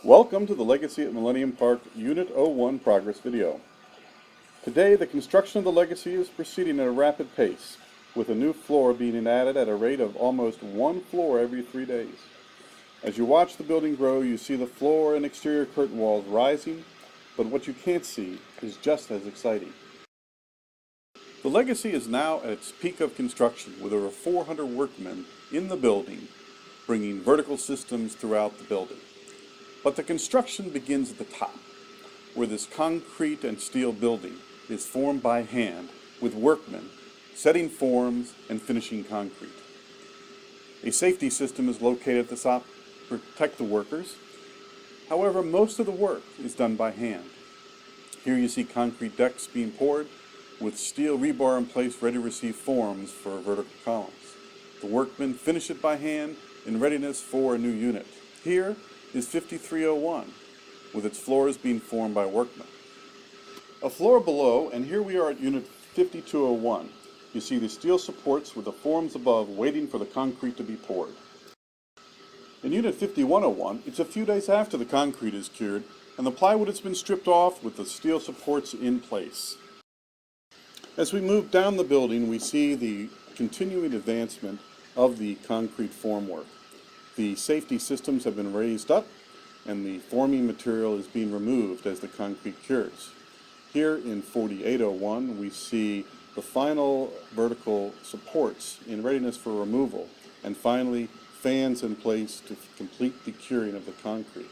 Welcome to the Legacy at Millennium Park Unit 01 progress video. Today the construction of the Legacy is proceeding at a rapid pace, with a new floor being added at a rate of almost one floor every 3 days. As you watch the building grow, you see the floor and exterior curtain walls rising, but what you can't see is just as exciting. The Legacy is now at its peak of construction, with over 400 workmen in the building, bringing vertical systems throughout the building. But the construction begins at the top, where this concrete and steel building is formed by hand, with workmen setting forms and finishing concrete. A safety system is located at the top to protect the workers. However, most of the work is done by hand. Here you see concrete decks being poured, with steel rebar in place ready to receive forms for vertical columns. The workmen finish it by hand in readiness for a new unit. Here is 5301, with its floors being formed by workmen. A floor below, and here we are at Unit 5201. You see the steel supports with the forms above waiting for the concrete to be poured. In Unit 5101, it's a few days after the concrete is cured, and the plywood has been stripped off with the steel supports in place. As we move down the building, we see the continuing advancement of the concrete formwork. The safety systems have been raised up, and the forming material is being removed as the concrete cures. Here in 4801, we see the final vertical supports in readiness for removal, and finally fans in place to complete the curing of the concrete.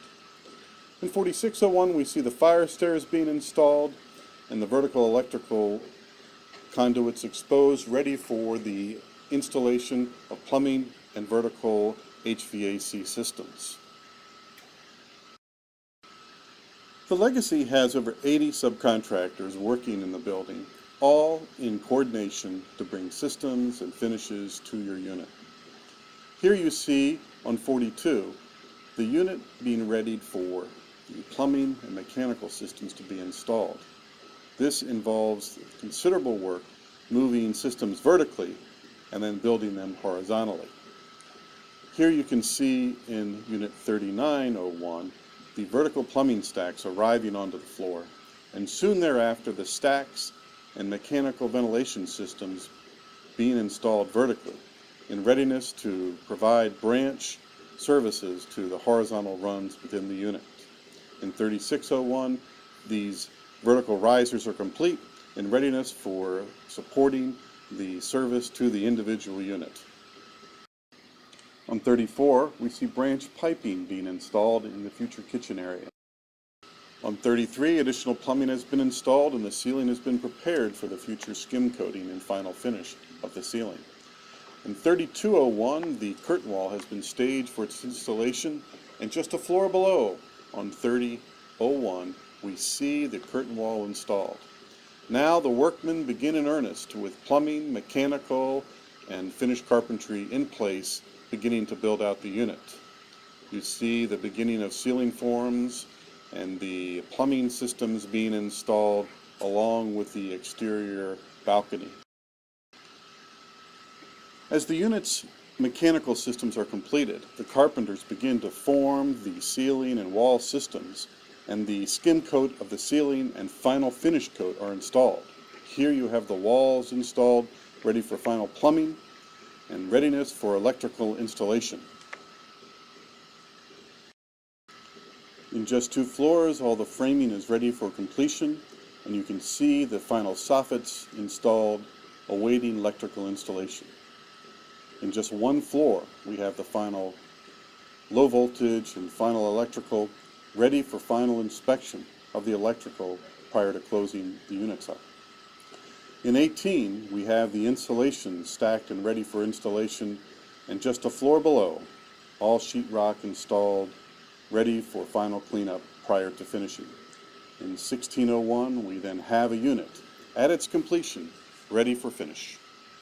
In 4601, we see the fire stairs being installed and the vertical electrical conduits exposed, ready for the installation of plumbing and vertical HVAC systems. The Legacy has over 80 subcontractors working in the building, all in coordination to bring systems and finishes to your unit. Here you see on 42 the unit being readied for the plumbing and mechanical systems to be installed. This involves considerable work moving systems vertically and then building them horizontally. Here you can see in Unit 3901 the vertical plumbing stacks arriving onto the floor, and soon thereafter the stacks and mechanical ventilation systems being installed vertically in readiness to provide branch services to the horizontal runs within the unit. In 3601, these vertical risers are complete in readiness for supporting the service to the individual unit. On 34, we see branch piping being installed in the future kitchen area. On 33, additional plumbing has been installed and the ceiling has been prepared for the future skim coating and final finish of the ceiling. In 3201, the curtain wall has been staged for its installation, and just a floor below, on 3001, we see the curtain wall installed. Now the workmen begin in earnest with plumbing, mechanical, and finished carpentry in place, beginning to build out the unit. You see the beginning of ceiling forms and the plumbing systems being installed along with the exterior balcony. As the unit's mechanical systems are completed, the carpenters begin to form the ceiling and wall systems, and the skim coat of the ceiling and final finish coat are installed. Here you have the walls installed, ready for final plumbing and readiness for electrical installation. In just 2 floors, all the framing is ready for completion, and you can see the final soffits installed, awaiting electrical installation. In just 1 floor, we have the final low voltage and final electrical ready for final inspection of the electrical prior to closing the units up. In 18, we have the insulation stacked and ready for installation, and just a floor below, all sheetrock installed, ready for final cleanup prior to finishing. In 1601, we then have a unit at its completion, ready for finish.